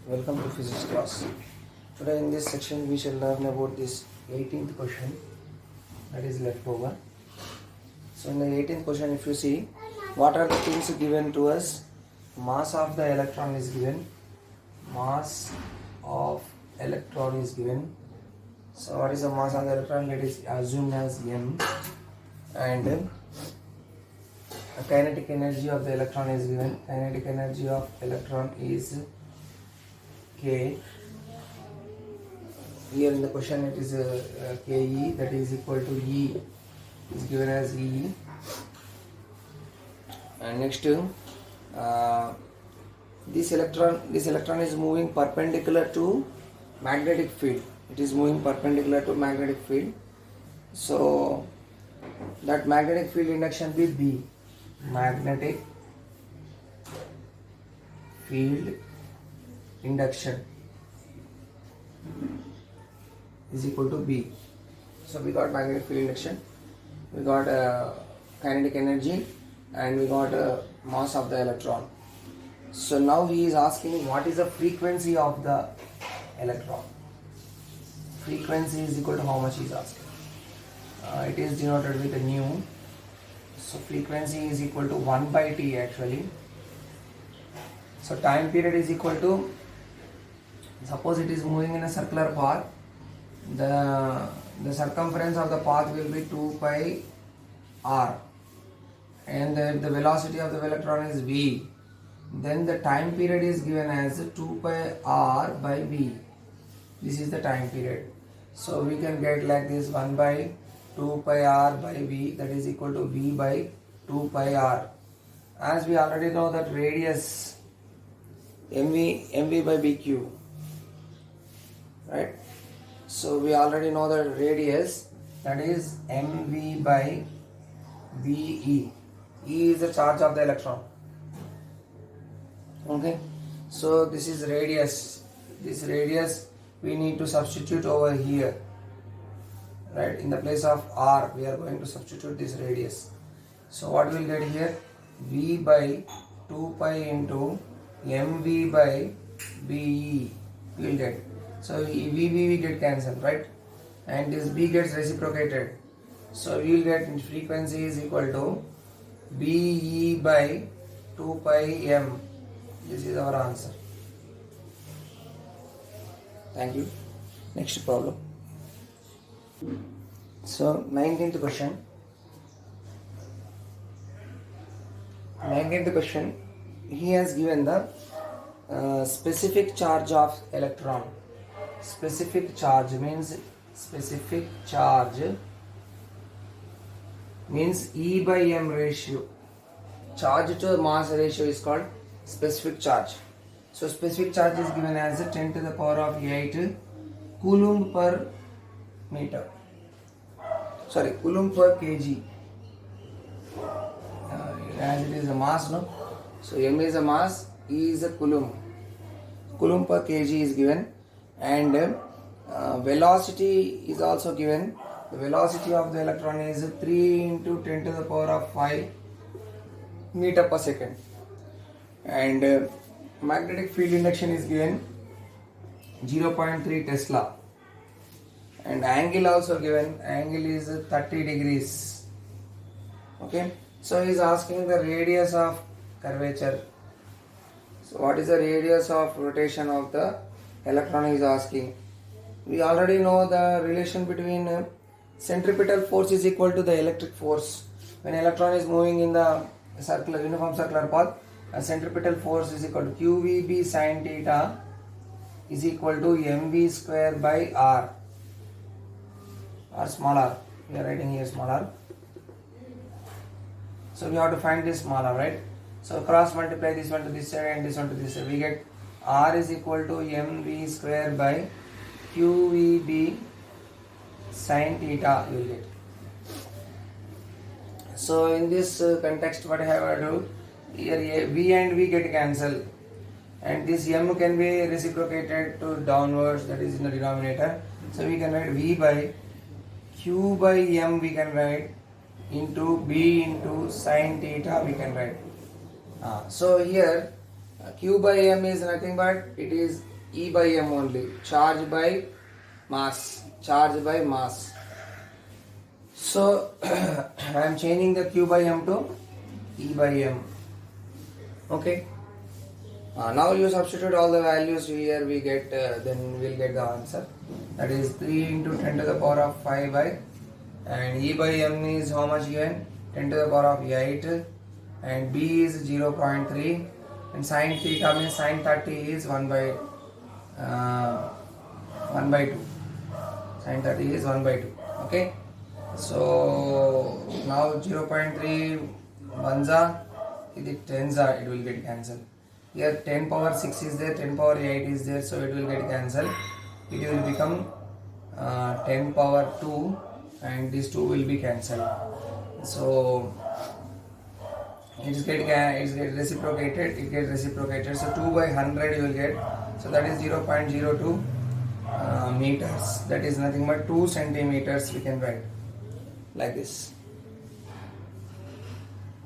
Welcome to physics class. Today in this section we shall learn about this 18th question that is left over. So in the 18th question, if you see, what are the things given to us? Mass of the electron is given. Mass of electron is given. So what is the mass of the electron? That is assumed as m, and the kinetic energy of the electron is given. Kinetic energy of electron is K. Here in the question it is Ke, that is equal to E, is given as E. And next, this electron is moving perpendicular to magnetic field. It is moving perpendicular to magnetic field. So that magnetic field induction be B. Magnetic field induction is equal to B. So we got magnetic field induction, we got kinetic energy, and we got mass of the electron. So now he is asking what is the frequency of the electron. Frequency is equal to how much he is asking. It is denoted with a nu. So frequency is equal to 1 by T actually. So time period is equal to, suppose it is moving in a circular path, the circumference of the path will be 2 pi r, and the velocity of the electron is v, then the time period is given as 2 pi r by v. This is the time period. So we can get like this, 1 by 2 pi r by v, that is equal to v by 2 pi r. As we already know that radius mv by bq, right? So we already know the radius, that is mv by ve. E is the charge of the electron. Okay, so this is radius. This radius we need to substitute over here, right? In the place of r we are going to substitute this radius. So what we will get here? V by 2 pi into mv by be we will get. So we get cancelled, right? And this b gets reciprocated. So we will get frequency is equal to be by 2 pi m. This is our answer. Thank you. Next problem. So 19th question. 19th question. He has given the specific charge of electron. Specific charge means E by m ratio. Charge to mass ratio is called specific charge. So specific charge is given as 10 to the power of 8 coulomb per meter. Sorry, coulomb per kg. As it is a mass, no? So m is a mass, E is a coulomb. Coulomb per kg is given, and velocity is also given. The velocity of the electron is 3 into 10 to the power of 5 meter per second. And magnetic field induction is given 0.3 Tesla. And angle also given, angle is 30 degrees. Okay, so he is asking the radius of curvature. So what is the radius of rotation of the electron he is asking. We already know the relation between centripetal force is equal to the electric force. When electron is moving in the uniform circular path, centripetal force is equal to qvb sin theta is equal to mv square by r, or small r. We are writing here small r. So we have to find this small r, right? So cross multiply this one to this side and this one to this side. We get r is equal to mv square by qvb sin theta. You will get. So in this context, what I have to do here, v and v get cancelled, and this m can be reciprocated to downwards, that is in the denominator. So we can write v by q by m, we can write into b into sin theta, we can write. So here q by m is nothing but it is E by m only, charge by mass, charge by mass. So I am changing the Q by m to E by m. Okay. Now you substitute all the values here, we get then we'll get the answer. That is 3 into 10 to the power of 5 by, and E by m is how much given? 10 to the power of 8, and B is 0.3, and sin theta means sin 30 is 1 by 2. Sin 30 is 1 by 2. Okay. So now 0.3 1za, it 10za, it will get cancelled. Here 10 power 6 is there, 10 power 8 is there, so it will get cancelled. It will become 10 power 2, and these 2 will be cancelled. So it gets reciprocated, it gets reciprocated. So 2 by 100 you will get, so that is 0.02 meters. That is nothing but 2 centimeters we can write like this.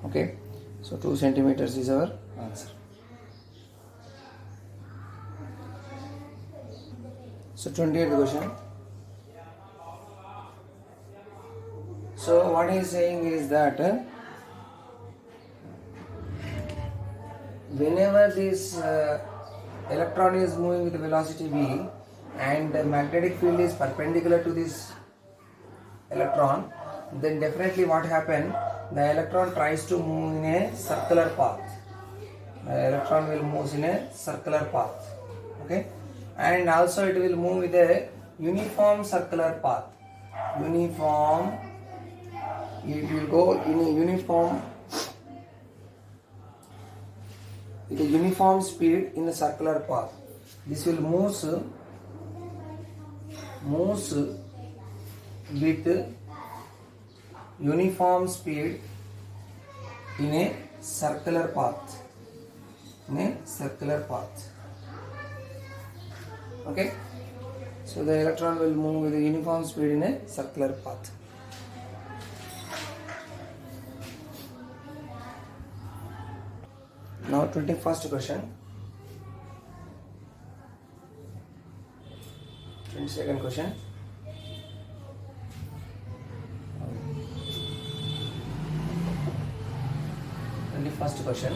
Okay, so 2 centimeters is our answer. So 28th question. So what he is saying is that whenever this electron is moving with velocity v and the magnetic field is perpendicular to this electron, then definitely what happen, the electron tries to move in a circular path. The electron will move in a circular path. Okay, and also it will move with a uniform circular path. Uniform, it will go in a uniform, with a uniform speed in the circular path. This will moves with uniform speed in a circular path. In a circular path. Okay. So the electron will move with a uniform speed in a circular path. Now 21st question. 22nd question. First question.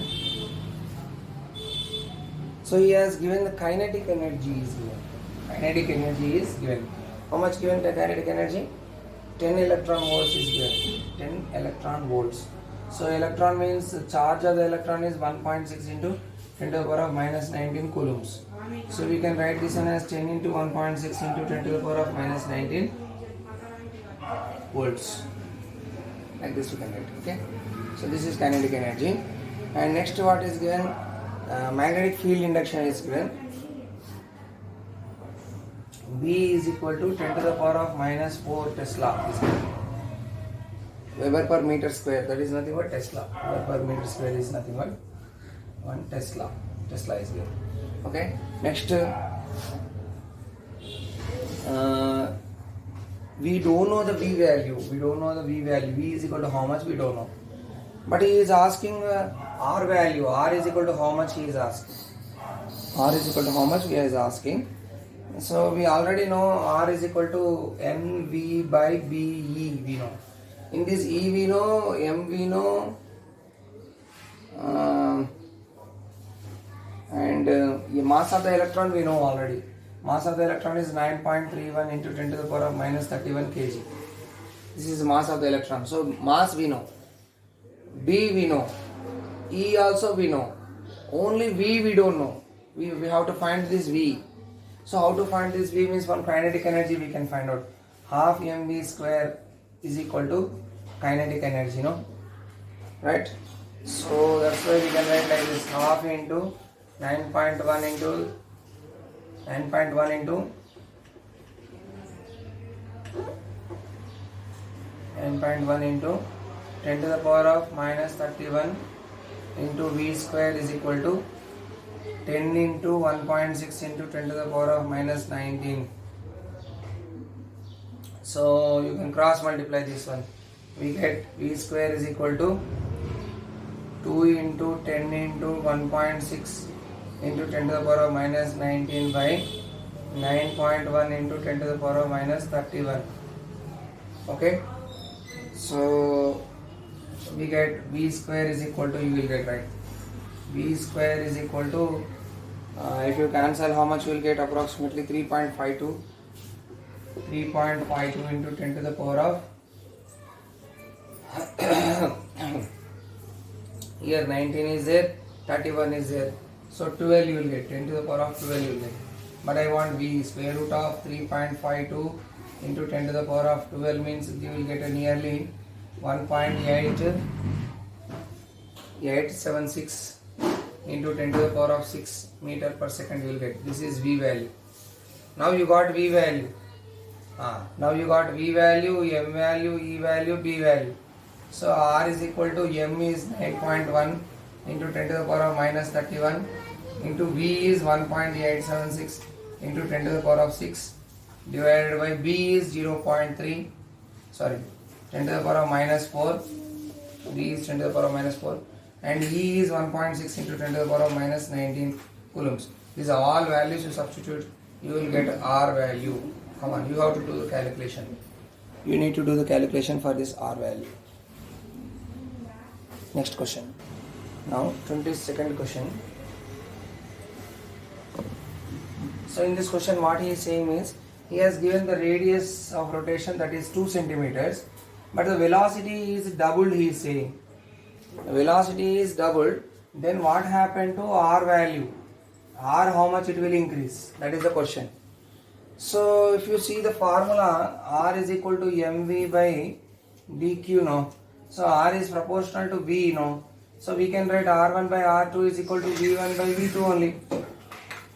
So he has given the kinetic energy is given. Kinetic energy is given. How much given the kinetic energy? 10 electron volts is given. 10 electron volts. So electron means the charge of the electron is 1.6 into 10 to the power of minus 19 coulombs. So we can write this one as 10 into 1.6 into 10 to the power of minus 19 volts. Like this we can write. Okay. So this is kinetic energy. And next what is given? Magnetic field induction is given. B is equal to 10 to the power of minus 4 Tesla is given. Weber per meter square, that is nothing but Tesla. Weber per meter square is nothing but 1 Tesla. Tesla is given. Okay. Next, we don't know the V value. We don't know the V value. V is equal to how much? We don't know. But he is asking R value. R is equal to how much he is asking. R is equal to how much he is asking. So we already know R is equal to NV by BE. We know. In this E we know, M we know, and the mass of the electron we know already. Mass of the electron is 9.31 into 10 to the power of minus 31 kg. This is the mass of the electron. So mass we know. B we know. E also we know. Only V we don't know. We have to find this V. So how to find this V means from kinetic energy we can find out. Half mv square is equal to kinetic energy, no? Right? So that's why we can write like this, half into 9.1 into 9.1 into 9.1 into 10 to the power of minus 31 into V square is equal to 10 into 1.6 into 10 to the power of minus 19. So you can cross multiply this one. We get V square is equal to 2 into 10 into 1.6 into 10 to the power of minus 19 by 9.1 into 10 to the power of minus 31. Okay, so we get v square is equal to, you will get right, v square is equal to, if you cancel, how much you will get? Approximately 3.52 into 10 to the power of here 19 is there, 31 is there, so 12 you will get, 10 to the power of 12 you will get. But I want v, square root of 3.52 into 10 to the power of 12 means you will get a nearly 1.876 into 10 to the power of 6 meter per second you will get. This is v value. Now you got v value. Now you got v value, m value, e value, b value. So r is equal to, m is 9.1 into 10 to the power of minus 31 into v is 1.876 into 10 to the power of 6 divided by b is 0.3, sorry, 10 to the power of minus 4, b is 10 to the power of minus 4, and e is 1.6 into 10 to the power of minus 19 coulombs. These are all values you substitute, you will get r value. Come on, you have to do the calculation. You need to do the calculation for this r value. Next question. Now 22nd question. So in this question what he is saying is, he has given the radius of rotation, that is 2 centimeters, but the velocity is doubled, he is saying. The velocity is doubled, then what happened to r value? R, how much it will increase? That is the question. So if you see the formula, r is equal to mv by dq now. So r is proportional to v now. So we can write r1 by r2 is equal to v1 by v2 only.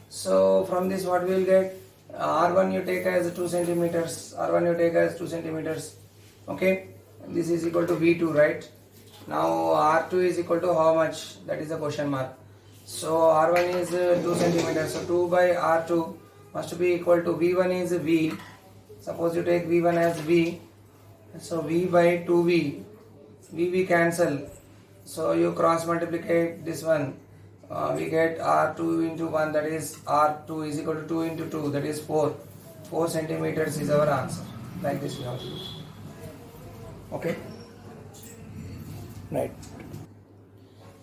So from this what we will get? R1 you take as 2 centimeters, R1 you take as 2 centimeters. Okay, this is equal to V2, right? Now R2 is equal to how much? That is the question mark. So R1 is 2 centimeters, so 2 by R2 must be equal to, V1 is V. Suppose you take V1 as V, so V by 2V, VV cancel. So you cross multiply this one. We get R2 into 1, that is R2 is equal to 2 into 2, that is 4. 4 centimeters is our answer. Like this we have to do. Okay? Right.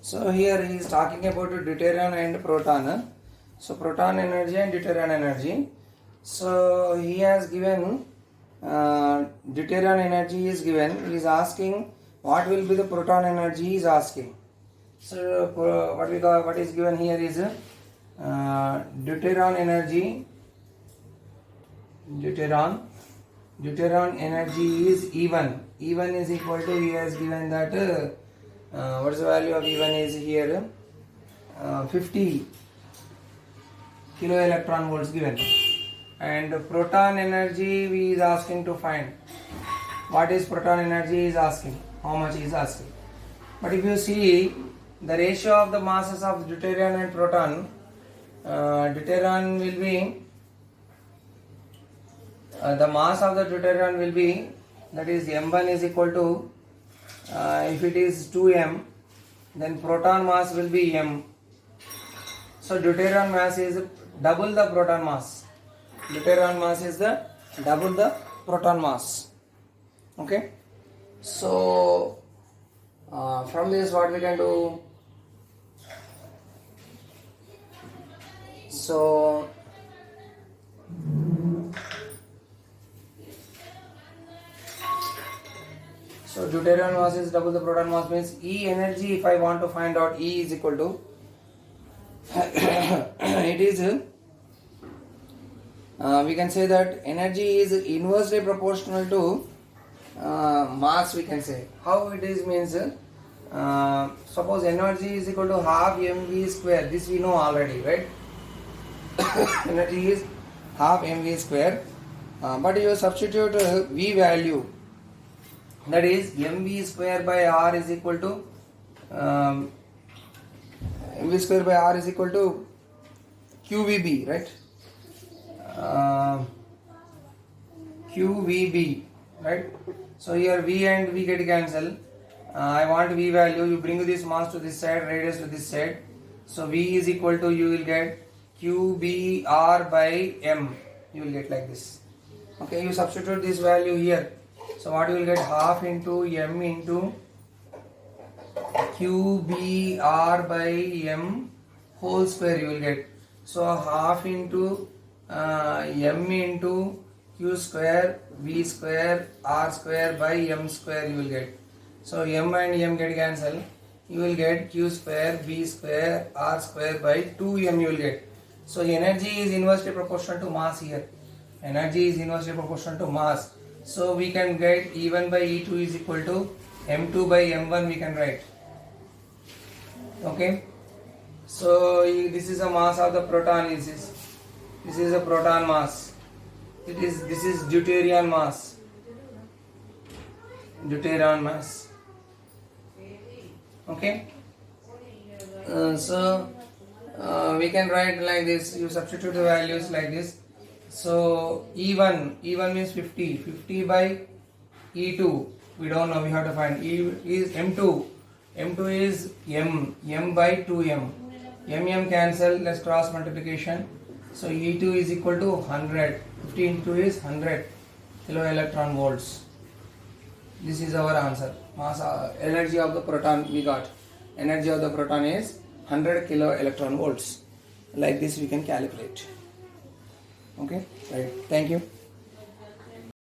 So here he is talking about deuterium and proton. So proton energy and deuterium energy. So he has given deuterium energy is given. He is asking what will be the proton energy, he is asking. So what is given here is deuteron energy. Deuteron energy is E1. E1 is equal to, he has given that what is the value of E1 is here 50 kilo electron volts given. And proton energy we is asking to find. What is proton energy is asking. How much is asking. But if you see the ratio of the masses of deuterium and proton, deuterium will be, the mass of the deuterium will be, that is m1 is equal to, if it is 2m, then proton mass will be m. So deuterium mass is double the proton mass. Deuterium mass is the double the proton mass. Okay. So from this what we can do? So deuterium mass is double the proton mass, means E energy, if I want to find out, E is equal to it is we can say that energy is inversely proportional to mass, we can say. How it is means, suppose energy is equal to half mv square, this we know already, right? Energy is half mv square, but you substitute v value, that is mv square by r is equal to mv square by r is equal to qvb, right? qvb, right? So here v and v get cancelled. I want v value, you bring this mass to this side, radius to this side. So V is equal to, you will get QBR by M. You will get like this. Okay, you substitute this value here. So what you will get, half into M into QBR by M whole square you will get. So half into M into Q square V square R square by M square you will get. So M and M get cancelled. You will get Q square V square R square by 2M you will get. So energy is inversely proportional to mass here. Energy is inversely proportional to mass. So we can get E1 by E2 is equal to M2 by M1 we can write. Okay. So this is the mass of the proton. This is a proton mass. This is deuterium mass. Deuterium mass. Okay. We can write like this. You substitute the values like this. So E1 means 50 by E2. We don't know. We have to find. E is M2. M2 is M by 2M. M cancel. Let's cross multiplication. So E2 is equal to 100. 50 into 2 is 100 kilo electron volts. This is our answer. Mass energy of the proton we got. Energy of the proton is 100 kilo electron volts. Like this we can calculate. Okay, right. Thank you.